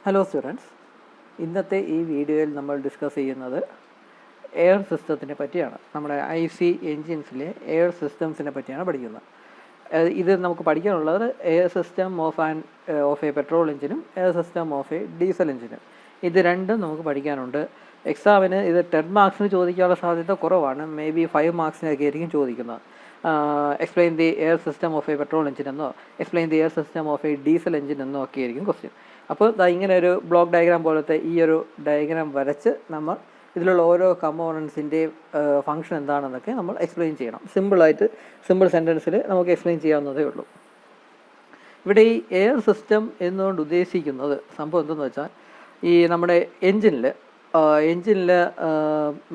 Hello students, ഇന്നത്തെ ഈ വീഡിയോയിൽ നമ്മൾ ഡിസ്കസ് ചെയ്യുന്നത് എയർ സിസ്റ്റത്തിനെ പറ്റിയാണ്. നമ്മുടെ IC എൻജിൻസിലെ എയർ സിസ്റ്റംസിനെ പറ്റിയാണ് പഠിക്കുന്നത്. ഇത് നമുക്ക് പഠിക്കാനുള്ളത് air system of a petrol എഞ്ചിനും air system of a diesel എഞ്ചിനും. ഇത് രണ്ടും നമുക്ക് പഠിക്കാനുണ്ട്. എക്സാമിന് ഇത് 10 മാർക്സിന് ചോദിക്കാനുള്ള സാധ്യത കുറവാണ്. മേ ബി 5 മാർക്സിനൊക്കെ ആയിരിക്കും ചോദിക്കുന്നത്. Explain the air system of a petrol engine എന്നോ explain the air system of a diesel engine എന്നോ ഒക്കെ ആയിരിക്കും ക്വസ്റ്റ്യൻ. അപ്പോൾ ഇങ്ങനെ ഒരു ബ്ലോക്ക് ഡയഗ്രാം പോലത്തെ ഈ ഒരു ഡയഗ്രാം വരച്ച് നമ്മൾ ഇതിലുള്ള ഓരോ കമ്പോണൻസിൻ്റെയും ഫംഗ്ഷൻ എന്താണെന്നൊക്കെ നമ്മൾ എക്സ്പ്ലെയിൻ ചെയ്യണം. സിമ്പിൾ സെൻറ്റൻസിൽ നമുക്ക് എക്സ്പ്ലെയിൻ ചെയ്യാവുന്നതേ ഉള്ളൂ. ഇവിടെ ഈ എയർ സിസ്റ്റം എന്നുകൊണ്ട് ഉദ്ദേശിക്കുന്നത് സംഭവം എന്തെന്ന് വെച്ചാൽ, ഈ നമ്മുടെ എൻജിനിൽ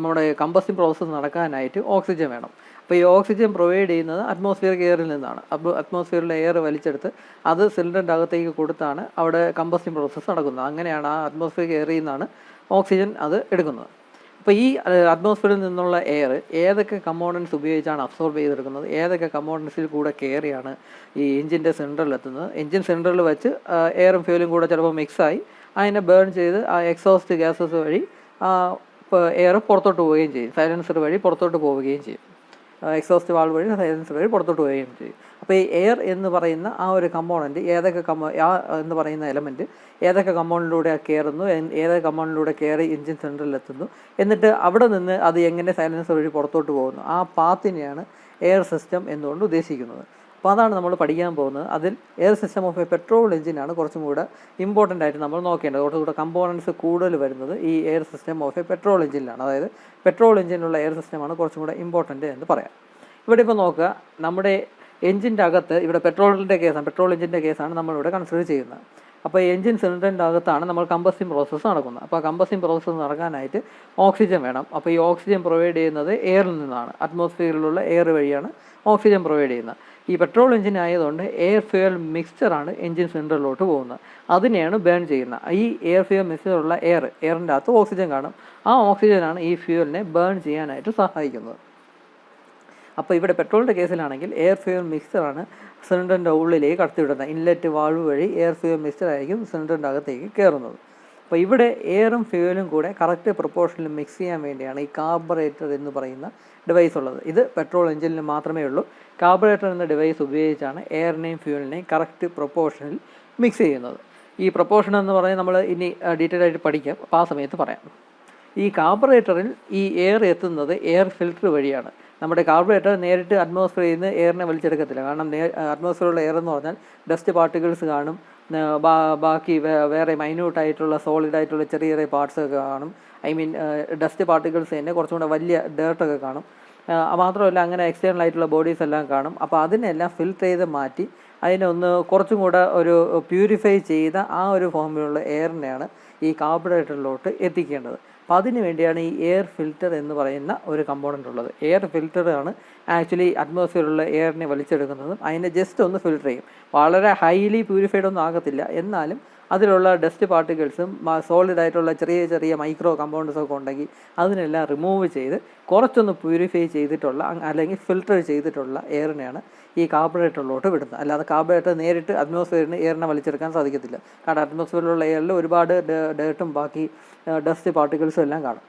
നമ്മുടെ കമ്പസ്റ്റിംഗ് പ്രോസസ്സ് നടക്കാനായിട്ട് ഓക്സിജൻ വേണം. അപ്പോൾ ഈ ഓക്സിജൻ പ്രൊവൈഡ് ചെയ്യുന്നത് അറ്റ്മോസ്ഫിയറിക് എയറിൽ നിന്നാണ്. അപ്പോൾ അറ്റ്മോസ്ഫിയറിലെ എയർ വലിച്ചെടുത്ത് അത് സിലിണ്ടറിൻ്റെ അകത്തേക്ക് കൊടുത്താണ് അവിടെ കമ്പസ്റ്റിംഗ് പ്രോസസ്സ് നടക്കുന്നത്. അങ്ങനെയാണ് ആ അറ്റ്മോസ്ഫിയറിക് എയറിൽ നിന്നാണ് ഓക്സിജൻ അത് എടുക്കുന്നത്. അപ്പോൾ ഈ അറ്റ്മോസ്ഫിയറിൽ നിന്നുള്ള എയർ ഏതൊക്കെ കമ്പോണൻസ് ഉപയോഗിച്ചാണ് അബ്സോർബ് ചെയ്തെടുക്കുന്നത്, ഏതൊക്കെ കമ്പോണൻസിൽ കൂടെ കയറിയാണ് ഈ എഞ്ചിൻ്റെ സിലിണ്ടറിൽ എത്തുന്നത്. എഞ്ചിൻ സിലിണ്ടറിൽ വെച്ച് എയറും ഫ്യൂലും കൂടെ ചിലപ്പോൾ മിക്സായി അതിനെ ബേൺ ചെയ്ത് ആ എക്സോസ്റ്റ് ഗ്യാസസ് വഴി എയർ പുറത്തോട്ട് പോവുകയും ചെയ്യും. സൈലൻസർ വഴി പുറത്തോട്ട് പോവുകയും ചെയ്യും. എക്സോസ്റ്റ് വാൾവ് വഴി സൈലൻസർ വഴി പുറത്തോട്ട് പോവുകയും ചെയ്യും. അപ്പോൾ ഈ എയർ എന്ന് പറയുന്ന ആ ഒരു കമ്പോണൻറ്റ് എന്ന് പറയുന്ന എലമെൻറ്റ് ഏതൊക്കെ കമ്പോണൻറ്റിലൂടെ കയറുന്നു, ഏതൊക്കെ കമ്പോണൻറ്റിലൂടെ കയറി എഞ്ചിൻ സെൻറ്ററിലെത്തുന്നു, എന്നിട്ട് അവിടെ നിന്ന് അത് എങ്ങനെ സൈലൻസർ വഴി പുറത്തോട്ട് പോകുന്നു, ആ പാത്തിനെയാണ് എയർ സിസ്റ്റം എന്നുകൊണ്ട് ഉദ്ദേശിക്കുന്നത്. അപ്പോൾ അതാണ് നമ്മൾ പഠിക്കാൻ പോകുന്നത്. അതിൽ air system of a petrol എഞ്ചിനാണ് കുറച്ചും കൂടെ ഇമ്പോർട്ടൻ്റ് ആയിട്ട് നമ്മൾ നോക്കേണ്ടത്. കുറച്ചുകൂടെ കമ്പോണൻസ് കൂടുതൽ വരുന്നത് ഈ air system of a petrol എഞ്ചിനിലാണ്. അതായത് പെട്രോൾ എഞ്ചിനുള്ള എയർ സിസ്റ്റമാണ് കുറച്ചും കൂടെ ഇമ്പോർട്ടൻ്റ് എന്ന് പറയാം. ഇവിടെ ഇപ്പോൾ നോക്കുക, നമ്മുടെ എഞ്ചിൻ്റെ അകത്ത് ഇവിടെ പെട്രോൾ എഞ്ചിൻ്റെ കേസാണ് നമ്മളിവിടെ കൺസിഡർ ചെയ്യുന്നത്. അപ്പോൾ എഞ്ചിൻ സിലിണ്ടറിൻ്റെ അകത്താണ് നമ്മൾ കമ്പസ്റ്റിംഗ് പ്രോസസ്സ് നടക്കുന്നത്. അപ്പോൾ കമ്പസ്റ്റിംഗ് പ്രോസസ്സ് നടക്കാനായിട്ട് ഓക്സിജൻ വേണം. അപ്പോൾ ഈ ഓക്സിജൻ പ്രൊവൈഡ് ചെയ്യുന്നത് എയറിൽ നിന്നാണ്. അറ്റ്മോസ്ഫിയറിലുള്ള എയർ വഴിയാണ് ഓക്സിജൻ പ്രൊവൈഡ് ചെയ്യുന്നത്. ഈ പെട്രോൾ എഞ്ചിൻ ആയതുകൊണ്ട് എയർ ഫ്യൂവൽ മിക്സ്ചറാണ് എഞ്ചിൻ സിലിണ്ടറിലോട്ട് പോകുന്നത്. അതിനെയാണ് ബേൺ ചെയ്യുന്നത്. ഈ എയർ ഫ്യൂവൽ മിക്സ്ചറുള്ള എയറിൻ്റെ അകത്ത് ഓക്സിജൻ കാണും. ആ ഓക്സിജനാണ് ഈ ഫ്യൂവലിനെ ബേൺ ചെയ്യാനായിട്ട് സഹായിക്കുന്നത്. അപ്പോൾ ഇവിടെ പെട്രോളിൻ്റെ കേസിലാണെങ്കിൽ എയർ ഫ്യൂവൽ മിക്സ്ചറാണ് സിലിണ്ടറിൻ്റെ ഉള്ളിലേക്ക് കടത്തിവിടുന്നത്. ഇൻലെറ്റ് വാൾവ് വഴി എയർ ഫ്യൂവൽ മിക്സ്ചറായിരിക്കും സിലിണ്ടറിൻ്റെ അകത്തേക്ക് കയറുന്നത്. അപ്പോൾ ഇവിടെ എയറും ഫ്യൂവലും കൂടെ കറക്റ്റ് പ്രൊപ്പോർഷനിൽ മിക്സ് ചെയ്യാൻ വേണ്ടിയാണ് ഈ കാർബറേറ്റർ എന്ന് പറയുന്ന ഡിവൈസ് ഉള്ളത്. ഇത് പെട്രോൾ എഞ്ചിനിൽ മാത്രമേ ഉള്ളൂ. കാർബറേറ്റർ എന്ന ഡിവൈസ് ഉപയോഗിച്ചാണ് എയറിനെയും ഫ്യൂവലിനെയും കറക്റ്റ് പ്രൊപ്പോർഷനിൽ മിക്സ് ചെയ്യുന്നത്. ഈ പ്രൊപ്പോർഷൻ എന്ന് പറയുന്നത് നമ്മൾ ഇനി ഡീറ്റെയിൽ ആയിട്ട് പഠിക്കാം, അപ്പോൾ ആ സമയത്ത് പറയാം. ഈ കാർബറേറ്ററിൽ ഈ എയർ എത്തുന്നത് എയർ ഫിൽറ്റർ വഴിയാണ്. നമ്മുടെ കാർബറേറ്റർ നേരിട്ട് അറ്റ്മോസ്ഫിയറിൽ നിന്ന് എയറിനെ വലിച്ചെടുക്കത്തില്ല. കാരണം അറ്റ്മോസ്ഫിയറിലുള്ള എയർ എന്ന് പറഞ്ഞാൽ ഡസ്റ്റ് പാർട്ടിക്കിൾസ് കാണും, ബാക്കി വേറെ മൈന്യൂട്ടായിട്ടുള്ള സോളിഡായിട്ടുള്ള ചെറിയ ചെറിയ പാർട്സൊക്കെ കാണും. ഡസ്റ്റ് പാർട്ടിക്കിൾസ് തന്നെ കുറച്ചും കൂടെ വലിയ ഡേർട്ടൊക്കെ കാണും. മാത്രമല്ല അങ്ങനെ എക്സ്റ്റേണൽ ആയിട്ടുള്ള ബോഡീസ് എല്ലാം കാണും. അപ്പോൾ അതിനെല്ലാം ഫിൽറ്റർ ചെയ്ത് മാറ്റി അതിനൊന്ന് കുറച്ചും കൂടെ ഒരു പ്യൂരിഫൈ ചെയ്ത ആ ഒരു ഫോമിലുള്ള എയറിനെയാണ് ഈ കാർബറേറ്ററിലോട്ട് എത്തിക്കേണ്ടത്. അപ്പോൾ അതിന് വേണ്ടിയാണ് ഈ എയർ ഫിൽറ്റർ എന്ന് പറയുന്ന ഒരു കമ്പോണൻ്റ് ഉള്ളത്. എയർ ഫിൽറ്ററാണ് ആക്ച്വലി അറ്റ്മോസ്ഫിയറിലുള്ള എയറിനെ വലിച്ചെടുക്കുന്നതും അതിനെ ജസ്റ്റ് ഒന്ന് ഫിൽറ്റർ ചെയ്യും. വളരെ ഹൈലി പ്യൂരിഫൈഡ് ഒന്നും ആകത്തില്ല, എന്നാലും അതിലുള്ള ഡസ്റ്റ് പാർട്ടിക്കിൾസും സോളിഡായിട്ടുള്ള ചെറിയ ചെറിയ മൈക്രോ കമ്പൗണ്ട്സൊക്കെ ഉണ്ടെങ്കിൽ അതിനെല്ലാം റിമൂവ് ചെയ്ത് കുറച്ചൊന്ന് പ്യൂരിഫൈ ചെയ്തിട്ടുള്ള അല്ലെങ്കിൽ ഫിൽറ്റർ ചെയ്തിട്ടുള്ള എയറിനെയാണ് ഈ കാർബറേറ്ററിലോട്ട് വിടുന്നത്. അല്ലാതെ കാർബറേറ്റർ നേരിട്ട് അറ്റ്മോസ്ഫിയറിന് എയറിനെ വലിച്ചെടുക്കാൻ സാധിക്കത്തില്ല. കാരണം അറ്റ്മോസ്ഫിയറിലുള്ള എയറിൽ ഒരുപാട് ഡേർട്ടും ബാക്കി ഡസ്റ്റ് പാർട്ടിക്കിൾസും എല്ലാം കാണും.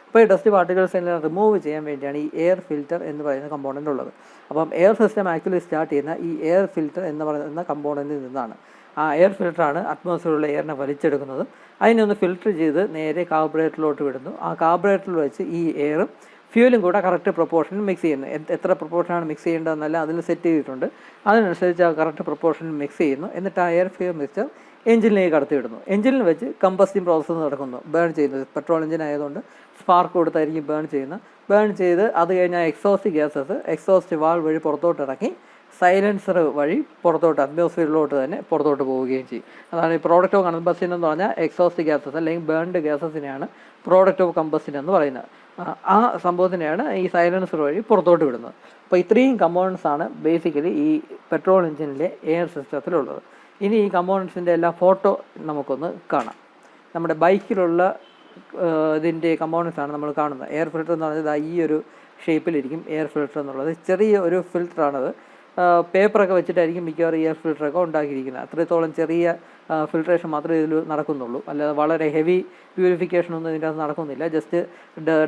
അപ്പോൾ ഈ ഡസ്റ്റ് പാർട്ടിക്കിൾസ് എല്ലാം റിമൂവ് ചെയ്യാൻ വേണ്ടിയാണ് ഈ എയർ ഫിൽറ്റർ എന്ന് പറയുന്ന കമ്പോണൻ്റ് ഉള്ളത്. അപ്പം എയർ സിസ്റ്റം ആക്ച്വലി സ്റ്റാർട്ട് ചെയ്യുന്ന ഈ എയർ ഫിൽറ്റർ എന്ന് പറയുന്ന കമ്പോണൻറ്റിൽ നിന്നാണ്. ആ എയർ ഫിൽറ്ററാണ് അറ്റ്മോസ്ഫിയറിലുള്ള എയറിനെ വലിച്ചെടുക്കുന്നതും അതിനൊന്ന് ഫിൽറ്റർ ചെയ്ത് നേരെ കാർബറേറ്ററിലോട്ട് വിടുന്നു. ആ കാർബറേറ്ററിൽ വെച്ച് ഈ എയറും ഫ്യൂലും കൂടെ കറക്റ്റ് പ്രൊപ്പോർഷനിൽ മിക്സ് ചെയ്യുന്നു. എത്ര പ്രൊപ്പോർഷനാണ് മിക്സ് ചെയ്യേണ്ടതെന്നല്ല അതിൽ സെറ്റ് ചെയ്തിട്ടുണ്ട്. അതിനനുസരിച്ച് ആ കറക്റ്റ് പ്രൊപ്പോർഷനിൽ മിക്സ് ചെയ്യുന്നു. എന്നിട്ട് ആ എയർ ഫ്യൂൽ മിക്സ്ചർ എഞ്ചിനിലേക്ക് കടത്തിവിടുന്നു. എഞ്ചിനിൽ വെച്ച് കമ്പസ്റ്റിംഗ് പ്രോസസ്സ് നടക്കുന്നു, ബേൺ ചെയ്യുന്നത്. പെട്രോൾ എഞ്ചിൻ ആയതുകൊണ്ട് സ്പാർക്ക് കൊടുത്തായിരിക്കും ബേൺ ചെയ്ത് അത് കഴിഞ്ഞാൽ എക്സോസ്റ്റ് വാൾവ് വഴി പുറത്തോട്ട് ഇറക്കി സൈലൻസർ വഴി അറ്റ്മോസ്ഫിയറിലോട്ട് തന്നെ പുറത്തോട്ട് പോവുകയും ചെയ്യും. അതാണ് ഈ പ്രോഡക്റ്റ് ഓഫ് കമ്പസ്ഷൻ എന്ന് പറഞ്ഞാൽ എക്സോസ്റ്റ് ഗ്യാസസ് അല്ലെങ്കിൽ ബേൺഡ് ഗ്യാസസിനെയാണ് പ്രോഡക്റ്റ് ഓഫ് കമ്പസ്ഷൻ എന്ന് പറയുന്നത്. ആ സംഭവത്തിനെയാണ് ഈ സൈലൻസർ വഴി പുറത്തോട്ട് വിടുന്നത്. അപ്പോൾ ഇത്രയും കമ്പോണൻസ് ആണ് ബേസിക്കലി ഈ പെട്രോൾ എഞ്ചിനിലെ എയർ സിസ്റ്റത്തിലുള്ളത്. ഇനി ഈ കമ്പോണൻസിൻ്റെ എല്ലാ ഫോട്ടോ നമുക്കൊന്ന് കാണാം. നമ്മുടെ ബൈക്കിലുള്ള ഇതിൻ്റെ കമ്പോണൻസ് ആണ് നമ്മൾ കാണുന്നത്. എയർ ഫിൽറ്റർ എന്ന് പറഞ്ഞാൽ ഈ ഒരു ഷേപ്പിലിരിക്കും എയർ ഫിൽറ്റർ എന്നുള്ളത്. ചെറിയ ഒരു ഫിൽറ്ററാണത്. പേപ്പറൊക്കെ വെച്ചിട്ടായിരിക്കും മിക്കവാറും എയർ ഫിൽറ്ററൊക്കെ ഉണ്ടാക്കിയിരിക്കുന്നത്. അത്രത്തോളം ചെറിയ ഫിൽട്രേഷൻ മാത്രമേ ഇതിൽ നടക്കുന്നുള്ളൂ. അല്ലാതെ വളരെ ഹെവി പ്യൂരിഫിക്കേഷനൊന്നും ഇതിൻ്റെ അകത്ത് നടക്കുന്നില്ല. ജസ്റ്റ്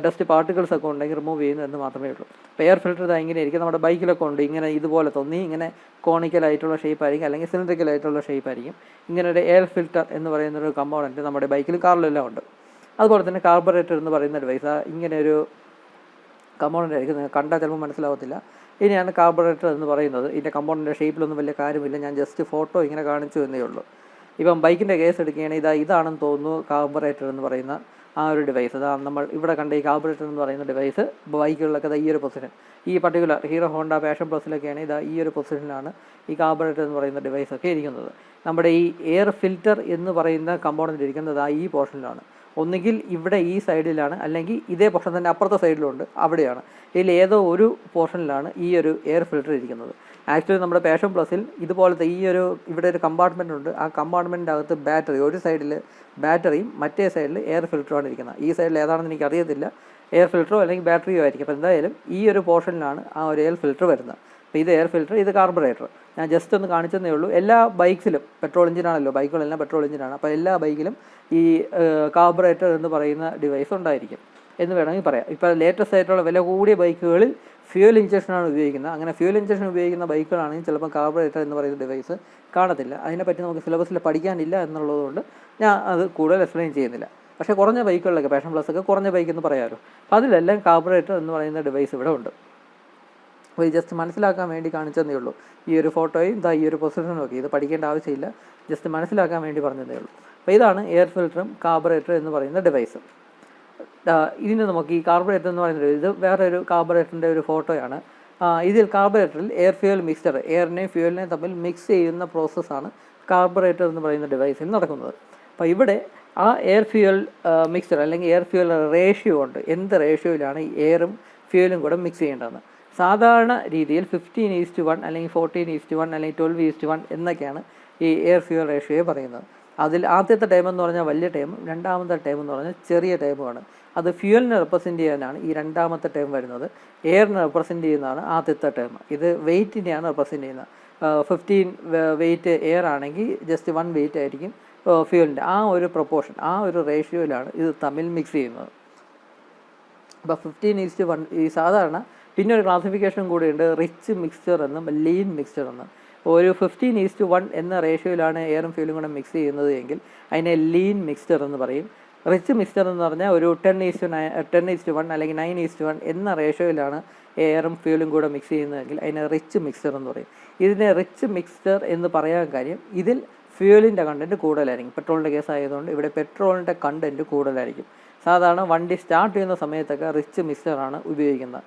ഡസ്റ്റ് പാർട്ടിക്കിൾസ് ഒക്കെ ഉണ്ടെങ്കിൽ റിമൂവ് ചെയ്യുന്നു എന്ന് മാത്രമേ ഉള്ളൂ. അപ്പോൾ എയർ ഫിൽറ്റർ ഇതാ ഇങ്ങനെ ആയിരിക്കും. നമ്മുടെ ബൈക്കിലൊക്കെ ഉണ്ട് ഇങ്ങനെ ഇതുപോലെ തോന്നി ഇങ്ങനെ കോണിക്കലായിട്ടുള്ള ഷേപ്പായിരിക്കും, അല്ലെങ്കിൽ സിലിണ്ടറിക്കലായിട്ടുള്ള ഷേപ്പായിരിക്കും. ഇങ്ങനെ ഒരു എയർ ഫിൽറ്റർ എന്ന് പറയുന്നൊരു കമ്പോണൻറ്റ് നമ്മുടെ ബൈക്കിലും കാറിലെല്ലാം ഉണ്ട്. അതുപോലെ തന്നെ കാർബറേറ്റർ എന്ന് പറയുന്ന ഡിവൈസ് ഇങ്ങനെ ഒരു കമ്പോണൻ്റ് ആയിരിക്കും. നിങ്ങൾക്ക് കണ്ടാൽ ചിലപ്പോൾ മനസ്സിലാവത്തില്ല. ഇനിയാണ് കാർബറേറ്റർ എന്ന് പറയുന്നത്. ഇതിൻ്റെ കമ്പോണൻ്റെ ഷേപ്പിലൊന്നും വലിയ കാര്യമില്ല, ഞാൻ ജസ്റ്റ് ഫോട്ടോ ഇങ്ങനെ കാണിച്ചു എന്നേ ഉള്ളൂ. ഇപ്പം ബൈക്കിൻ്റെ കേസ് എടുക്കുകയാണെങ്കിൽ ഇതാണെന്ന് തോന്നുന്നു കാർബറേറ്റർ എന്ന് പറയുന്ന ആ ഒരു ഡിവൈസ്. അതാണ് നമ്മൾ ഇവിടെ കണ്ട ഈ കാർബറേറ്റർ എന്ന് പറയുന്ന ഡിവൈസ്. ബൈക്കുകളിലൊക്കെ ഈ ഒരു പൊസിഷൻ, ഈ പർട്ടിക്കുലർ ഹീറോ ഹോണ്ട പാഷൻ പ്ലസിലൊക്കെയാണ് ഈ ഒരു പൊസിഷനിലാണ് ഈ കാർബറേറ്റർ എന്ന് പറയുന്ന ഡിവൈസൊക്കെ ഇരിക്കുന്നത്. നമ്മുടെ ഈ എയർ ഫിൽറ്റർ എന്ന് പറയുന്ന കമ്പോണൻ്റ് ഇരിക്കുന്നത് ഈ പോർഷനിലാണ്. ഒന്നുകിൽ ഇവിടെ ഈ സൈഡിലാണ്, അല്ലെങ്കിൽ ഇതേ പോർഷൻ തന്നെ അപ്പുറത്തെ സൈഡിലുണ്ട്, അവിടെയാണ്. ഇതിൽ ഏതോ ഒരു പോർഷനിലാണ് ഈ ഒരു എയർ ഫിൽറ്റർ ഇരിക്കുന്നത്. ആക്ച്വലി നമ്മുടെ പാഷൻ പ്ലസിൽ ഇതുപോലത്തെ ഇവിടെ ഒരു കമ്പാർട്ട്മെൻ്റ് ഉണ്ട്. ആ കമ്പാർട്ട്മെൻറ്റിൻ്റെ അകത്ത് ബാറ്ററി, ഒരു സൈഡിൽ ബാറ്ററിയും മറ്റേ സൈഡിൽ എയർ ഫിൽറ്ററുമാണ് ഇരിക്കുന്നത്. ഈ സൈഡിൽ ഏതാണെന്ന് എനിക്കറിയത്തില്ല, എയർ ഫിൽറ്ററോ അല്ലെങ്കിൽ ബാറ്ററിയോ ആയിരിക്കും. അപ്പോൾ എന്തായാലും ഈ ഒരു പോർഷനിലാണ് ആ ഒരു എയർ ഫിൽറ്റർ വരുന്നത്. അപ്പോൾ ഇത് എയർ ഫിൽറ്റർ, ഇത് കാർബറേറ്റർ. ഞാൻ ജസ്റ്റ് ഒന്ന് കാണിച്ചതേ ഉള്ളൂ. എല്ലാ ബൈക്സിലും പെട്രോൾ എഞ്ചിനാണല്ലോ, ബൈക്കുകളെല്ലാം പെട്രോൾ എഞ്ചിനാണ്. അപ്പോൾ എല്ലാ ബൈക്കിലും ഈ കാർബറേറ്റർ എന്ന് പറയുന്ന ഡിവൈസ് ഉണ്ടായിരിക്കും എന്ന് വേണമെങ്കിൽ പറയാം. ഇപ്പോൾ ലേറ്റസ്റ്റ് ആയിട്ടുള്ള വില കൂടിയ ബൈക്കുകളിൽ ഫ്യൂൽ ഇഞ്ചക്ഷനാണ് ഉപയോഗിക്കുന്നത്. അങ്ങനെ ഫ്യൂൽ ഇഞ്ചക്ഷൻ ഉപയോഗിക്കുന്ന ബൈക്കുകളാണെങ്കിൽ ചിലപ്പോൾ കാർബറേറ്റർ എന്ന് പറയുന്ന ഡിവൈസ് കാണത്തില്ല. അതിനെപ്പറ്റി നമുക്ക് സിലബസിൽ പഠിക്കാനില്ല എന്നുള്ളതുകൊണ്ട് ഞാൻ അത് കൂടുതൽ എക്സ്പ്ലെയിൻ ചെയ്യുന്നില്ല. പക്ഷേ കുറഞ്ഞ ബൈക്കുകളിലൊക്കെ, പാഷൻ പ്ലസ് ഒക്കെ കുറഞ്ഞ ബൈക്ക് എന്ന് പറയാമല്ലോ, അപ്പോൾ അതിലെല്ലാം കാർബറേറ്റർ എന്ന് പറയുന്ന ഡിവൈസ് ഇവിടെ ഉണ്ട്. അപ്പോൾ ഇത് ജസ്റ്റ് മനസ്സിലാക്കാൻ വേണ്ടി കാണിച്ചതേ ഉള്ളൂ. ഈ ഒരു ഫോട്ടോയും ഈ ഒരു പൊസിഷനും ഒക്കെ ഇത് പഠിക്കേണ്ട ആവശ്യമില്ല, ജസ്റ്റ് മനസ്സിലാക്കാൻ വേണ്ടി പറഞ്ഞതേ ഉള്ളൂ. അപ്പോൾ ഇതാണ് എയർ ഫിൽറ്ററും കാർബറേറ്റർ എന്ന് പറയുന്ന ഡിവൈസ്. ഇതിന് നമുക്ക് ഈ കാർബറേറ്റർ എന്ന് പറയുന്നത് ഇത് വേറെ ഒരു കാർബറേറ്ററിൻ്റെ ഒരു ഫോട്ടോയാണ്. ഇതിൽ കാർബറേറ്ററിൽ എയർ ഫ്യൂവൽ മിക്സ്ചർ, എയറിനെയും ഫ്യൂവലിനെയും തമ്മിൽ മിക്സ് ചെയ്യുന്ന പ്രോസസ്സാണ് കാർബറേറ്റർ എന്ന് പറയുന്ന ഡിവൈസിൽ നടക്കുന്നത്. അപ്പോൾ ഇവിടെ ആ എയർ ഫ്യൂവൽ മിക്സ്ചർ അല്ലെങ്കിൽ എയർ ഫ്യൂവൽ റേഷ്യോ ഉണ്ട്. എന്ത് റേഷ്യോയിലാണ് ഈ എയറും ഫ്യൂവലും കൂടെ മിക്സ് ചെയ്യേണ്ടതെന്ന്. സാധാരണ രീതിയിൽ 15:1 അല്ലെങ്കിൽ 14:1 അല്ലെങ്കിൽ 12:1 എന്നൊക്കെയാണ് ഈ എയർ ഫ്യൂവൽ റേഷ്യോയെ പറയുന്നത്. അതിൽ ആദ്യത്തെ ടൈം എന്ന് പറഞ്ഞാൽ വലിയ ടൈമും രണ്ടാമത്തെ ടൈം എന്ന് പറഞ്ഞാൽ ചെറിയ ടൈമുമാണ്. അത് ഫ്യൂവലിനെ റെപ്രസെൻറ്റ് ചെയ്യാനാണ് ഈ രണ്ടാമത്തെ ടൈം വരുന്നത്. എയറിനെ റെപ്രസെൻറ്റ് ചെയ്യുന്നതാണ് ആദ്യത്തെ ടൈം. ഇത് വെയ്റ്റിനെയാണ് റെപ്രസെൻറ്റ് ചെയ്യുന്നത്. 15 വെയ്റ്റ് എയർ ആണെങ്കിൽ ജസ്റ്റ് 1 വെയ്റ്റ് ആയിരിക്കും ഫ്യൂവലിൻ്റെ. ആ ഒരു പ്രൊപ്പോർഷൻ, ആ ഒരു റേഷ്യോയിലാണ് ഇത് തമ്മിൽ മിക്സ് ചെയ്യുന്നത്. അപ്പോൾ 15:1 ഈ സാധാരണ. പിന്നെ ഒരു ക്ലാസിഫിക്കേഷൻ കൂടിയുണ്ട്, റിച്ച് മിക്സ്ചർ എന്നും ലീൻ മിക്സ്ചർ എന്നും. ഒരു 15:1 എന്ന റേഷ്യോയിലാണ് എയറും ഫ്യൂലും കൂടെ മിക്സ് ചെയ്യുന്നത് എങ്കിൽ അതിനെ ലീൻ മിക്സ്ചർ എന്ന് പറയും. റിച്ച് മിക്സ്ചർ എന്ന് പറഞ്ഞാൽ ഒരു 10:1 അല്ലെങ്കിൽ 9:1 എന്ന റേഷ്യോയിലാണ് എയറും ഫ്യൂലും കൂടെ മിക്സ് ചെയ്യുന്നതെങ്കിൽ അതിനെ റിച്ച് മിക്സ്ചർ എന്ന് പറയും. ഇതിനെ റിച്ച് മിക്സ്ചർ എന്ന് പറയാൻ കാര്യം ഇതിൽ ഫ്യൂവലിൻ്റെ കണ്ടൻറ്റ് കൂടുതലായിരിക്കും. പെട്രോളിൻ്റെ കേസ് ആയതുകൊണ്ട് ഇവിടെ പെട്രോളിൻ്റെ കണ്ടൻറ്റ് കൂടുതലായിരിക്കും. സാധാരണ വണ്ടി സ്റ്റാർട്ട് ചെയ്യുന്ന സമയത്തൊക്കെ റിച്ച് മിക്സ്ചറാണ് ഉപയോഗിക്കുന്നത്.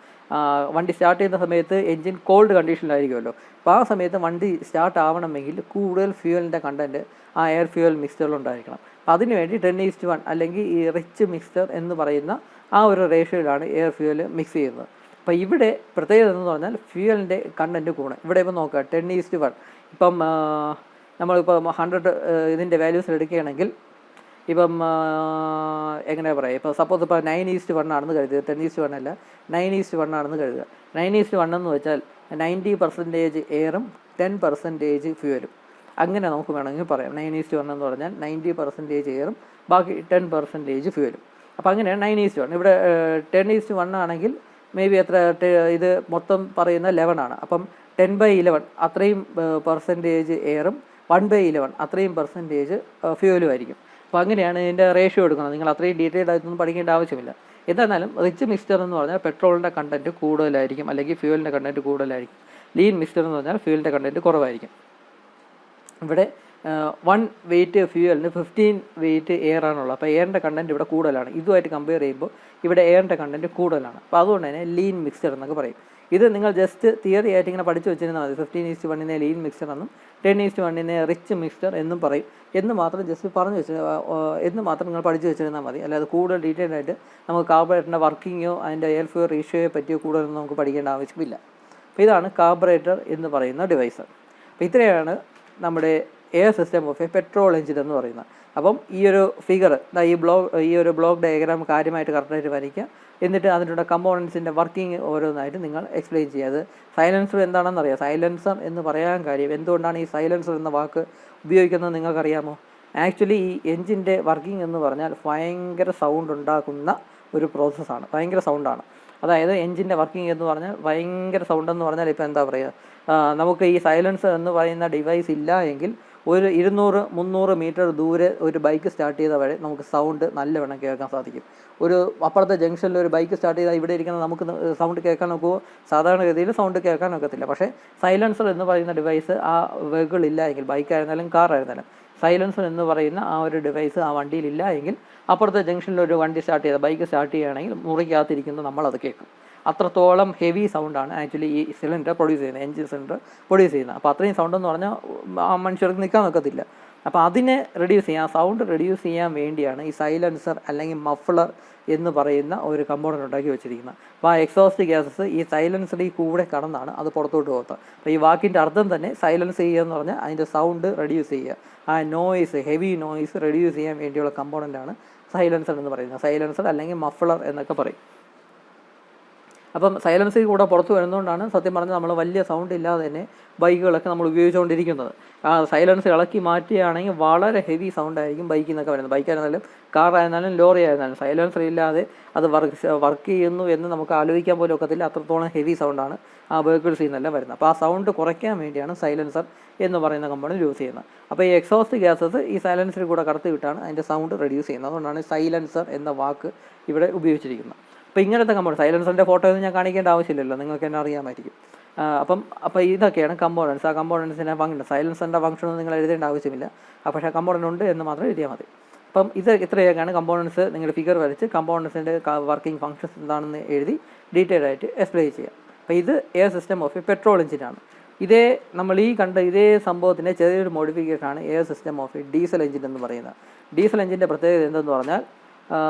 വണ്ടി സ്റ്റാർട്ട് ചെയ്യുന്ന സമയത്ത് എൻജിൻ കോൾഡ് കണ്ടീഷനിലായിരിക്കുമല്ലോ. അപ്പോൾ ആ സമയത്ത് വണ്ടി സ്റ്റാർട്ട് ആവണമെങ്കിൽ കൂടുതൽ ഫ്യൂവലിൻ്റെ കണ്ടൻറ്റ് ആ എയർ ഫ്യൂവൽ മിക്സ്ചറിലുണ്ടായിരിക്കണം. അപ്പോൾ അതിനുവേണ്ടി 10:1 അല്ലെങ്കിൽ ഈ റിച്ച് മിക്സ്ചർ എന്ന് പറയുന്ന ആ ഒരു റേഷ്യോയിലാണ് എയർ ഫ്യൂവൽ മിക്സ് ചെയ്യുന്നത്. അപ്പോൾ ഇവിടെ പ്രത്യേകത എന്ന് പറഞ്ഞാൽ ഫ്യൂവലിൻ്റെ കണ്ടൻറ്റ് കൂടെ. ഇവിടെ ഇപ്പോൾ നോക്കുക 10:1. ഇപ്പം നമ്മളിപ്പോൾ 100 ഇതിൻ്റെ വാല്യൂസ് എടുക്കുകയാണെങ്കിൽ ഇപ്പം എങ്ങനെയാണ് പറയുക, ഇപ്പോൾ സപ്പോസ് ഇപ്പോൾ 9:1 ആണെന്ന് കരുതുക, 10:1 അല്ല 9:1 ആണെന്ന് കരുതുക. 9:1 എന്ന് വെച്ചാൽ 90% എയറും 10% ഫ്യൂവലും. അങ്ങനെ നമുക്ക് വേണമെങ്കിൽ പറയാം. 9:1 എന്ന് പറഞ്ഞാൽ 90% എയറും ബാക്കി 10% ഫ്യൂവലും. അപ്പോൾ അങ്ങനെയാണ് 9:1. ഇവിടെ 10:1 ആണെങ്കിൽ മേ ബി എത്ര, ഇത് മൊത്തം പറയുന്ന 11 ആണ്. അപ്പം 10/11 അത്രയും പെർസെൻറ്റേജ് എയറും 1/11 അത്രയും പെർസെൻറ്റേജ് ഫ്യൂവലും ആയിരിക്കും. അപ്പോൾ അങ്ങനെയാണ് ഇതിൻ്റെ റേഷ്യോ എടുക്കുന്നത്. നിങ്ങൾ അത്രയും ഡീറ്റെയിൽഡ് ആയിട്ടൊന്നും പഠിക്കേണ്ട ആവശ്യമില്ല. എന്തായാലും റിച്ച് മിക്സ്ചർ എന്ന് പറഞ്ഞാൽ പെട്രോളിൻ്റെ കണ്ടൻറ്റ് കൂടുതലായിരിക്കും അല്ലെങ്കിൽ ഫ്യൂവലിൻ്റെ കണ്ടൻറ്റ് കൂടുതലായിരിക്കും. ലീൻ മിക്സ്ചർ എന്ന് പറഞ്ഞാൽ ഫ്യൂവലിൻ്റെ കണ്ടൻറ്റ് കുറവായിരിക്കും. ഇവിടെ 1 വെയ്റ്റ് ഫ്യൂവലിന് 15 വെയ്റ്റ് എയർ ആണുള്ളത്. അപ്പോൾ എയറിൻ്റെ കണ്ടൻറ്റ് ഇവിടെ കൂടുതലാണ്. ഇതുമായിട്ട് കമ്പയർ ചെയ്യുമ്പോൾ ഇവിടെ എയറിൻ്റെ കണ്ടൻറ്റ് കൂടുതലാണ്. അപ്പോൾ അതുകൊണ്ട് തന്നെ ലീൻ മിക്സ്ചർ എന്നൊക്കെ പറയും. ഇത് നിങ്ങൾ ജസ്റ്റ് തിയറി ആയിട്ട് ഇങ്ങനെ പഠിച്ചു വെച്ചിരുന്നാൽ മതി. 15:1 ലീൻ മിക്സ്ചർ എന്നും 10:1 റിച്ച് മിക്സ്ചർ എന്നും പറയും എന്ന് മാത്രം ജസ്റ്റ് പറഞ്ഞു വെച്ച് എന്ന് മാത്രം നിങ്ങൾ പഠിച്ചു വെച്ചിരുന്നാൽ മതി. അല്ലാതെ കൂടുതൽ ഡീറ്റെയിൽ ആയിട്ട് നമുക്ക് കാർബറേറ്ററിൻ്റെ വർക്കിങ്ങോ അതിൻ്റെ എയർ ഫ്യൂവൽ റേഷ്യോയെ പറ്റിയോ കൂടുതലൊന്നും നമുക്ക് പഠിക്കേണ്ട ആവശ്യമില്ല. അപ്പോൾ ഇതാണ് കാർബറേറ്റർ എന്ന് പറയുന്ന ഡിവൈസ്. അപ്പോൾ ഇത്രയാണ് നമ്മുടെ air system of a petrol engine എന്ന് പറയുന്നത്. അപ്പം ഈ ഒരു ഫിഗർ ഈ ഒരു ബ്ലോക്ക് ഡയഗ്രാം കാര്യമായിട്ട് കറക്റ്റായിട്ട് വരയ്ക്കുക. എന്നിട്ട് അതിലുള്ള കമ്പോണൻസിൻ്റെ വർക്കിംഗ് ഓരോന്നായിട്ട് നിങ്ങൾ എക്സ്പ്ലെയിൻ ചെയ്യുക. അത് സൈലൻസർ എന്താണെന്ന് അറിയാം. സൈലൻസർ എന്ന് പറയാൻ കാര്യം എന്തുകൊണ്ടാണ് ഈ സൈലൻസർ എന്ന വാക്ക് ഉപയോഗിക്കുന്നത് നിങ്ങൾക്കറിയാമോ? ആക്ച്വലി ഈ എൻജിൻ്റെ വർക്കിംഗ് എന്ന് പറഞ്ഞാൽ ഭയങ്കര സൗണ്ട് ഉണ്ടാക്കുന്ന ഒരു പ്രോസസ്സാണ്. ഭയങ്കര സൗണ്ടാണ്. അതായത് എൻജിൻ്റെ വർക്കിംഗ് എന്ന് പറഞ്ഞാൽ ഭയങ്കര സൗണ്ട് എന്ന് പറഞ്ഞാൽ ഇപ്പോൾ എന്താ പറയുക, നമുക്ക് ഈ സൈലൻസർ എന്ന് പറയുന്ന ഡിവൈസ് ഇല്ല എങ്കിൽ ഒരു 200-300 മീറ്റർ ദൂരെ ഒരു ബൈക്ക് സ്റ്റാർട്ട് ചെയ്ത വഴി നമുക്ക് സൗണ്ട് നല്ലവണ്ണം കേൾക്കാൻ സാധിക്കും. ഒരു അപ്പുറത്തെ ജംഗ്ഷനിൽ ഒരു ബൈക്ക് സ്റ്റാർട്ട് ചെയ്താൽ ഇവിടെ ഇരിക്കുന്ന നമുക്ക് സൗണ്ട് കേൾക്കാൻ നോക്കുമോ? സാധാരണഗതിയിൽ സൗണ്ട് കേൾക്കാൻ ഒക്കത്തില്ല. പക്ഷേ സൈലൻസർ എന്ന് പറയുന്ന ഡിവൈസ് ആ വെഹിക്കിൾ ഇല്ല എങ്കിൽ, ബൈക്കായിരുന്നാലും കാറായിരുന്നാലും, സൈലൻസർ എന്ന് പറയുന്ന ആ ഒരു ഡിവൈസ് ആ വണ്ടിയിലില്ല എങ്കിൽ അപ്പുറത്തെ ജംഗ്ഷനിൽ ഒരു വണ്ടി സ്റ്റാർട്ട് ചെയ്താൽ, ബൈക്ക് സ്റ്റാർട്ട് ചെയ്യുകയാണെങ്കിൽ മുറിക്കകത്തിരിക്കുന്നത് നമ്മളത് കേൾക്കും. അത്രത്തോളം ഹെവി സൗണ്ടാണ് ആക്ച്വലി ഈ സിലിണ്ടർ പ്രൊഡ്യൂസ് ചെയ്യുന്നത്, എൻജിൻ സിലിണ്ടർ പ്രൊഡ്യൂസ് ചെയ്യുന്നത്. അപ്പോൾ അത്രയും സൗണ്ട് എന്ന് പറഞ്ഞാൽ ആ മനുഷ്യർക്ക് നിൽക്കാൻ ഒക്കത്തില്ല. അപ്പോൾ അതിനെ റെഡ്യൂസ് ചെയ്യാൻ, സൗണ്ട് റെഡ്യൂസ് ചെയ്യാൻ വേണ്ടിയാണ് ഈ സൈലൻസർ അല്ലെങ്കിൽ മഫ്ലർ എന്ന് പറയുന്ന ഒരു കമ്പോണൻ്റ് ഉണ്ടാക്കി വെച്ചിരിക്കുന്നത്. അപ്പോൾ ആ എക്സോസ്റ്റ് ഗ്യാസസ് ഈ സൈലൻസറിൽ കൂടെ കടന്നാണ് അത് പുറത്തോട്ട് പോകുന്നത്. അപ്പോൾ ഈ വാക്കിൻ്റെ അർത്ഥം തന്നെ സൈലൻസ് ചെയ്യുക എന്ന് പറഞ്ഞാൽ അതിൻ്റെ സൗണ്ട് റെഡ്യൂസ് ചെയ്യുക, ആ നോയ്സ്, ഹെവി നോയ്സ് റെഡ്യൂസ് ചെയ്യാൻ വേണ്ടിയുള്ള കമ്പോണൻ്റാണ് സൈലൻസർ എന്ന് പറയുന്നത്. സൈലൻസർ അല്ലെങ്കിൽ മഫ്ലർ എന്നൊക്കെ പറയും. അപ്പം സൈലൻസിൽ കൂടെ പുറത്ത് വരുന്നതുകൊണ്ടാണ് സത്യം പറഞ്ഞാൽ നമ്മൾ വലിയ സൗണ്ട് ഇല്ലാതെ തന്നെ ബൈക്കുകളൊക്കെ നമ്മൾ ഉപയോഗിച്ചുകൊണ്ടിരിക്കുന്നത്. ആ സൈലൻസ് ഇളക്കി മാറ്റുകയാണെങ്കിൽ വളരെ ഹെവി സൗണ്ട് ആയിരിക്കും ബൈക്കിൽ നിന്നൊക്കെ വരുന്നത്. ബൈക്കായിരുന്നാലും കാറായിരുന്നാലും ലോറി ആയിരുന്നാലും സൈലൻസർ ഇല്ലാതെ അത് വർക്ക് ചെയ്യുന്നു എന്ന് നമുക്ക് ആലോചിക്കാൻ പോലും ഒക്കത്തില്ല. അത്രത്തോളം ഹെവി സൗണ്ടാണ് ആ വെഹിക്കിൾസിൽ നിന്നെല്ലാം വരുന്നത്. അപ്പോൾ ആ സൗണ്ട് കുറയ്ക്കാൻ വേണ്ടിയാണ് സൈലൻസർ എന്ന് പറയുന്ന കമ്പോണൻ്റ് യൂസ് ചെയ്യുന്നത്. അപ്പോൾ ഈ എക്സോസ്റ്റ് ഗ്യാസസ് ഈ സൈലൻസറിൽ കൂടെ കടത്തി വിട്ടാണ് അതിൻ്റെ സൗണ്ട് റെഡ്യൂസ് ചെയ്യുന്നത്. അതുകൊണ്ടാണ് സൈലൻസർ എന്ന വാക്ക് ഇവിടെ ഉപയോഗിച്ചിരിക്കുന്നത്. അപ്പോൾ ഇങ്ങനത്തെ കമ്പോണൻസ്, സൈലൻസറിൻ്റെ ഫോട്ടോ ഒന്നും ഞാൻ കാണിക്കേണ്ട ആവശ്യമില്ലല്ലോ, നിങ്ങൾക്ക് തന്നെ അറിയാമായിരിക്കും. അപ്പോൾ ഇതൊക്കെയാണ് കമ്പോണൻസ്. ആ കമ്പോണൻസിൻ്റെ ഫംഗ്ഷൻ, സൈലൻസറിൻ്റെ ഫംഗ്ഷൻ ഒന്നും നിങ്ങൾ എഴുതേണ്ട ആവശ്യമില്ല. പക്ഷേ കമ്പോണൻ്റ് ഉണ്ട് എന്ന് മാത്രം എഴുതിയാൽ മതി. അപ്പം ഇത്രയൊക്കെയാണ് കമ്പോണൻസ്. നിങ്ങൾ ഫിഗർ വരച്ച് കമ്പോണൻസിൻ്റെ വർക്കിംഗ് ഫംഗ്ഷൻസ് എന്താണെന്ന് എഴുതി ഡീറ്റെയിൽ ആയിട്ട് എക്സ്പ്ലെയിൻ ചെയ്യാം. അപ്പോൾ ഇത് air system of a petrol എഞ്ചിനാണ്. നമ്മൾ ഈ കണ്ട ഇതേ സംഭവത്തിൻ്റെ ചെറിയൊരു മോഡിഫിക്കേഷനാണ് air system of a diesel engine എന്ന് പറയുന്നത്. ഡീസൽ എഞ്ചിൻ്റെ പ്രത്യേകത എന്തെന്ന് പറഞ്ഞാൽ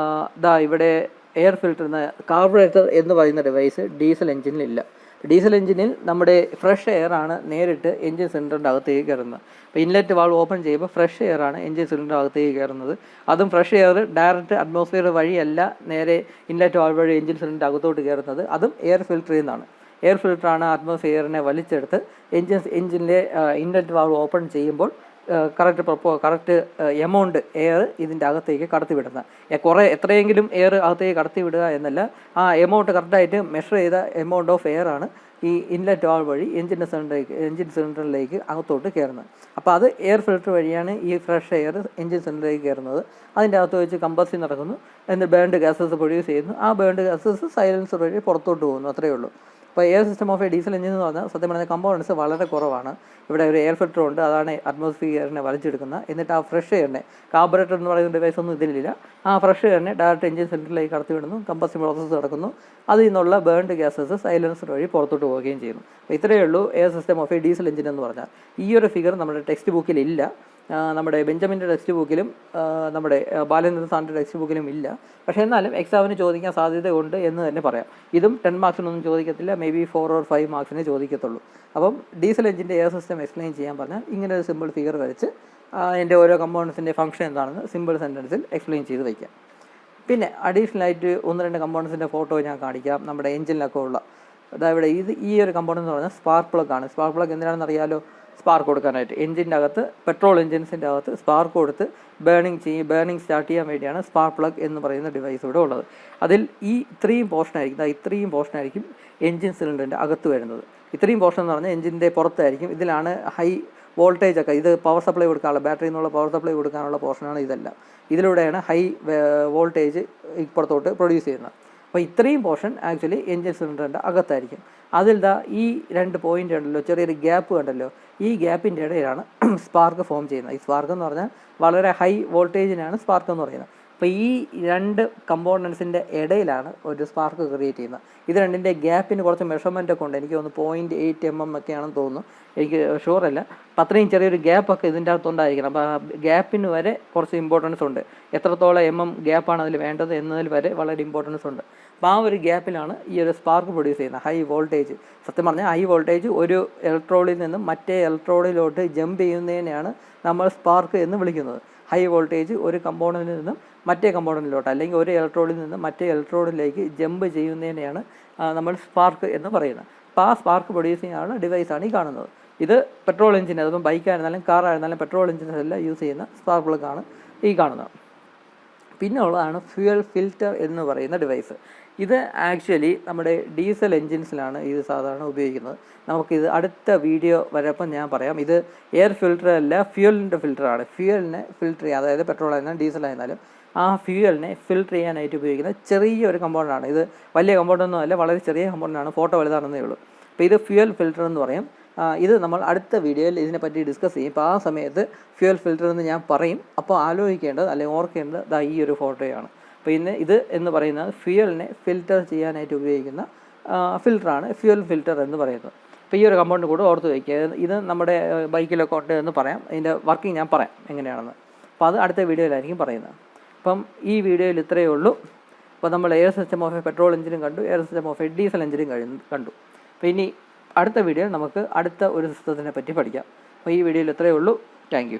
ഇവിടെ എയർ ഫിൽറ്റർ കാർബറേറ്റർ എന്ന് പറയുന്ന ഡിവൈസ് ഡീസൽ എഞ്ചിനിലില്ല. ഡീസൽ എഞ്ചിനിൽ നമ്മുടെ ഫ്രഷ് എയറാണ് നേരിട്ട് എഞ്ചിൻ സിലിണ്ടറിൻ്റെ അകത്തേക്ക് കയറുന്നത്. അപ്പോൾ ഇൻലെറ്റ് വാൾവ് ഓപ്പൺ ചെയ്യുമ്പോൾ ഫ്രഷ് എയറാണ് എഞ്ചിൻ സിലിണ്ടറിൻ്റെ അകത്തേക്ക് കയറുന്നത്. അതും ഫ്രഷ് എയർ ഡയറക്റ്റ് അറ്റ്മോസ്ഫിയർ വഴിയല്ല നേരെ ഇൻലെറ്റ് വാൾവ് വഴി എഞ്ചിൻ സിലിണ്ടറിൻ്റെ അകത്തോട്ട് കയറുന്നത്. അതും എയർ ഫിൽറ്ററിൽ നിന്നാണ്. എയർ ഫിൽറ്ററാണ് അറ്റ്മോസ്ഫിയറിനെ വലിച്ചെടുത്ത് എഞ്ചിനിലെ ഇൻലെറ്റ് വാൾവ് ഓപ്പൺ ചെയ്യുമ്പോൾ കറക്റ്റ് എമൗണ്ട് എയർ ഇതിൻ്റെ അകത്തേക്ക് കടത്തിവിടുന്നത്. എത്രയെങ്കിലും എയർ അകത്തേക്ക് കടത്തിവിടുക എന്നല്ല, ആ എമൗണ്ട് കറക്റ്റായിട്ട് മെഷർ ചെയ്ത എമൗണ്ട് ഓഫ് എയർ ആണ് ഈ ഇൻലെറ്റ് വാൾവ് വഴി എഞ്ചിൻ സിലിണ്ടറിലേക്ക് അകത്തോട്ട് കയറുന്നത്. അപ്പോൾ അത് എയർ ഫിൽറ്റർ വഴിയാണ് ഈ ഫ്രഷ് എയർ എഞ്ചിൻ സിലിണ്ടറിലേക്ക് കയറുന്നത്. അതിൻ്റെ അകത്ത് വെച്ച് കമ്പസ്റ്റൻ നടക്കുന്നു, എന്നിട്ട് ബേൺഡ് ഗ്യാസസ് പ്രൊഡ്യൂസ് ചെയ്യുന്നു. ആ ബേൺഡ് ഗ്യാസസ് സൈലൻസർ വഴി പുറത്തോട്ട് പോകുന്നു. അത്രയേ ഉള്ളൂ. അപ്പോൾ air system of a diesel engine എന്ന് പറഞ്ഞാൽ സത്യം പറഞ്ഞാൽ കമ്പോണൻസ് വളരെ കുറവാണ്. ഇവിടെ ഒരു എയർ ഫിൽറ്റർ ഉണ്ട്, അതാണ് അറ്റ്മോസ്ഫിയറിനെ വലിച്ചെടുക്കുന്നത്. എന്നിട്ട് ആ ഫ്രഷ് എയറിനെ, കാർബറേറ്റർ എന്ന് പറയുന്ന ഡിവൈസ് ഒന്നും ഇതിലില്ല, ആ ഫ്രഷ് എയറിനെ ഡയറക്റ്റ് എഞ്ചിൻ സിലിണ്ടറിലേക്ക് കടത്തി വിടുന്നു, കമ്പസ്റ്റൻ പ്രോസസ്സ് നടക്കുന്നു. അതിൽ നിന്നുള്ള ബേൺഡ് ഗ്യാസസ് സൈലൻസർ വഴി പുറത്തോട്ട് പോവുകയും ചെയ്യുന്നു. അപ്പോൾ ഇത്രയേ ഉള്ളൂ air system of a diesel engine എന്ന് പറഞ്ഞാൽ. ഈ ഒരു ഫിഗർ നമ്മുടെ ടെക്സ്റ്റ് ബുക്കിലില്ല, നമ്മുടെ ബെഞ്ചമിൻ്റെ ടെക്സ്റ്റ് ബുക്കിലും നമ്മുടെ ബാലേന്ദ്ര സാറിൻ്റെ ടെക്സ്റ്റ് ബുക്കിലും ഇല്ല. പക്ഷേ എന്നാലും എക്സാമിന് ചോദിക്കാൻ സാധ്യതയുണ്ട് എന്ന് തന്നെ പറയാം. ഇതും 10 മാർക്സിനൊന്നും ചോദിക്കത്തില്ല, മേ ബി 4 or 5 മാർക്സിനെ ചോദിക്കത്തുള്ളൂ. അപ്പം ഡീസൽ എഞ്ചിൻ്റെ എയർ സിസ്റ്റം എക്സ്പ്ലെയിൻ ചെയ്യാൻ പറഞ്ഞാൽ ഇങ്ങനെ ഒരു സിമ്പിൾ ഫിഗർ വരച്ച് അതിൻ്റെ ഓരോ കമ്പോണൻസിൻ്റെ ഫംഗ്ഷൻ എന്താണെന്ന് സിമ്പിൾ സെൻറ്റൻസിൽ എക്സ്പ്ലെയിൻ ചെയ്ത് വയ്ക്കാം. പിന്നെ അഡീഷണലായിട്ട് 1-2 കമ്പോണൻസിൻ്റെ ഫോട്ടോ ഞാൻ കാണിക്കാം. നമ്മുടെ എഞ്ചിനിലൊക്കെ ഉള്ള ഇവിടെ ഈ ഒരു കമ്പോണൻസ് എന്ന് പറഞ്ഞാൽ സ്പാർക്ക് പ്ലഗ് ആണ്. സ്പാർക്ക് പ്ലഗ് എന്തിനാണെന്ന് അറിയാലോ? സ്പാർക്ക് കൊടുക്കാനായിട്ട് എഞ്ചിൻ്റെ അകത്ത്, പെട്രോൾ എഞ്ചിൻസിൻ്റെ അകത്ത് സ്പാർക്ക് കൊടുത്ത് ബേണിംഗ് സ്റ്റാർട്ട് ചെയ്യാൻ വേണ്ടിയാണ് സ്പാർക്ക് പ്ലഗ് എന്ന് പറയുന്ന ഡിവൈസ് ഇവിടെ ഉള്ളത്. അതിൽ ഇത്രയും പോർഷനായിരിക്കും എഞ്ചിൻ സിലിണ്ടറിൻ്റെ അകത്ത് വരുന്നത്. ഇത്രയും പോർഷൻ എന്ന് പറഞ്ഞാൽ എഞ്ചിൻ്റെ പുറത്തായിരിക്കും. ഇതിലാണ് ഹൈ വോൾട്ടേജ് ഒക്കെ, ഇത് പവർ സപ്ലൈ കൊടുക്കാനുള്ള, ബാറ്ററിയിൽ നിന്നുള്ള പവർ സപ്ലൈ കൊടുക്കാനുള്ള പോർഷനാണ് ഇതെല്ലാം. ഇതിലൂടെയാണ് ഹൈ വോൾട്ടേജ് ഇപ്പുറത്തോട്ട് പ്രൊഡ്യൂസ് ചെയ്യുന്നത്. അപ്പോൾ ഇത്രയും പോർഷൻ ആക്ച്വലി എഞ്ചിൻ സിലിണ്ടറിൻ്റെ അകത്തായിരിക്കും. അതിൽ ഈ 2 പോയിൻ്റ് ഉണ്ടല്ലോ, ചെറിയൊരു ഗ്യാപ്പ് കണ്ടല്ലോ, ഈ ഗ്യാപ്പിൻ്റെ ഇടയിലാണ് സ്പാർക്ക് ഫോം ചെയ്യുന്നത്. ഈ സ്പാർക്ക് എന്ന് പറഞ്ഞാൽ വളരെ ഹൈ വോൾട്ടേജിനാണ് സ്പാർക്ക് എന്ന് പറയുന്നത്. അപ്പോൾ ഈ 2 കമ്പോണൻസിൻ്റെ ഇടയിലാണ് ഒരു സ്പാർക്ക് ക്രിയേറ്റ് ചെയ്യുന്നത്. ഇത് രണ്ടിൻ്റെ ഗ്യാപ്പിന് കുറച്ച് മെഷർമെൻ്റ് ഒക്കെ ഉണ്ട്. എനിക്ക് തോന്നുന്നു 0.8 mm ഒക്കെയാണെന്ന് തോന്നുന്നു, എനിക്ക് ഷുവറല്ല. അപ്പം അത്രയും ചെറിയൊരു ഗ്യാപ്പൊക്കെ ഇതിൻ്റെ അകത്തുണ്ടായിരിക്കണം. അപ്പോൾ ആ ഗ്യാപ്പിന് വരെ കുറച്ച് ഇമ്പോർട്ടൻസ് ഉണ്ട്. എത്രത്തോളം ഗ്യാപ്പാണ് അതിൽ വേണ്ടത് എന്നതിൽ വരെ വളരെ ഇമ്പോർട്ടൻസ് ഉണ്ട്. അപ്പോൾ ആ ഒരു ഗ്യാപ്പിലാണ് ഈ ഒരു സ്പാർക്ക് പ്രൊഡ്യൂസ് ചെയ്യുന്നത്. ഹൈ വോൾട്ടേജ്, സത്യം പറഞ്ഞാൽ ഹൈ വോൾട്ടേജ് ഒരു ഇലക്ട്രോഡിൽ നിന്നും മറ്റേ ഇലക്ട്രോഡിലോട്ട് ജമ്പ് ചെയ്യുന്നതിനെയാണ് നമ്മൾ സ്പാർക്ക് എന്ന് വിളിക്കുന്നത്. ഹൈ വോൾട്ടേജ് ഒരു കമ്പോണൻറ്റിൽ നിന്നും മറ്റേ കമ്പോണൻറ്റിലോട്ട് അല്ലെങ്കിൽ ഒരു ഇലക്ട്രോഡിൽ നിന്ന് മറ്റേ ഇലക്ട്രോഡിലേക്ക് ജമ്പ് ചെയ്യുന്നതിനെയാണ് നമ്മൾ സ്പാർക്ക് എന്ന് പറയുന്നത്. അപ്പോൾ ആ സ്പാർക്ക് പ്രൊഡ്യൂസ് ചെയ്യാനുള്ള ഡിവൈസാണ് ഈ കാണുന്നത്. ഇത് പെട്രോൾ എഞ്ചിൻ, അതിപ്പം ബൈക്കായിരുന്നാലും കാറായിരുന്നാലും പെട്രോൾ എഞ്ചിനെല്ലാം യൂസ് ചെയ്യുന്ന സ്പാർക്ക് പ്ലഗാണ് ഈ കാണുന്നത്. പിന്നെ ഉള്ളതാണ് ഫ്യൂവൽ ഫിൽറ്റർ എന്ന് പറയുന്ന ഡിവൈസ്. ഇത് ആക്ച്വലി നമ്മുടെ ഡീസൽ എൻജിൻസിലാണ് ഇത് സാധാരണ ഉപയോഗിക്കുന്നത്. നമുക്കിത് അടുത്ത വീഡിയോ വരപ്പം ഞാൻ പറയാം. ഇത് എയർ ഫിൽറ്റർ അല്ല, ഫ്യൂവലിൻ്റെ ഫിൽറ്ററാണ്. ഫ്യൂവലിനെ ഫിൽറ്റർ ചെയ്യുക, അതായത് പെട്രോൾ ആയിരുന്നാലും ഡീസൽ ആയിരുന്നാലും ആ ഫ്യൂവലിനെ ഫിൽറ്റർ ചെയ്യാനായിട്ട് ഉപയോഗിക്കുന്ന ചെറിയൊരു കമ്പോണൻ്റാണ് ഇത്. വലിയ കമ്പോണൻ്റൊന്നും അല്ല, വളരെ ചെറിയ കമ്പോണൻ്റാണ്, ഫോട്ടോ വലുതാണെന്നേ ഉള്ളൂ. അപ്പോൾ ഇത് ഫ്യൂവൽ ഫിൽറ്റർ എന്ന് പറയും. ഇത് നമ്മൾ അടുത്ത വീഡിയോയിൽ ഇതിനെപ്പറ്റി ഡിസ്കസ് ചെയ്യും. അപ്പോൾ ആ സമയത്ത് ഫ്യൂവൽ ഫിൽറ്റർ എന്ന് ഞാൻ പറയും. അപ്പോൾ ആലോചിക്കേണ്ടത് അല്ലെങ്കിൽ ഓർക്കേണ്ടത് ഈ ഒരു ഫോട്ടോയാണ്. അപ്പോൾ ഇത് എന്ന് പറയുന്നത് ഫ്യൂവലിനെ ഫിൽറ്റർ ചെയ്യാനായിട്ട് ഉപയോഗിക്കുന്ന ഫിൽറ്ററാണ് ഫ്യൂവൽ ഫിൽറ്റർ എന്ന് പറയുന്നത്. അപ്പോൾ ഈ ഒരു കമ്പോണൻ്റ് കൂടെ ഓർത്ത് വയ്ക്കുക. ഇത് നമ്മുടെ ബൈക്കിലൊക്കെ ഉണ്ട് എന്ന് പറയാം. ഇതിൻ്റെ വർക്കിംഗ് ഞാൻ പറയാം എങ്ങനെയാണെന്ന്. അപ്പോൾ അത് അടുത്ത വീഡിയോയിലായിരിക്കും പറയുന്നത്. അപ്പം ഈ വീഡിയോയിൽ ഇത്രയേ ഉള്ളൂ. അപ്പോൾ നമ്മൾ air system of a petrol എഞ്ചിനും കണ്ടു, air system of a diesel എഞ്ചിനും കണ്ടു. അപ്പോൾ ഇനി അടുത്ത വീഡിയോയിൽ നമുക്ക് അടുത്ത ഒരു സിസ്റ്റത്തിനെ പറ്റി പഠിക്കാം. അപ്പോൾ ഈ വീഡിയോയിൽ ഇത്രയേ ഉള്ളൂ. Thank you.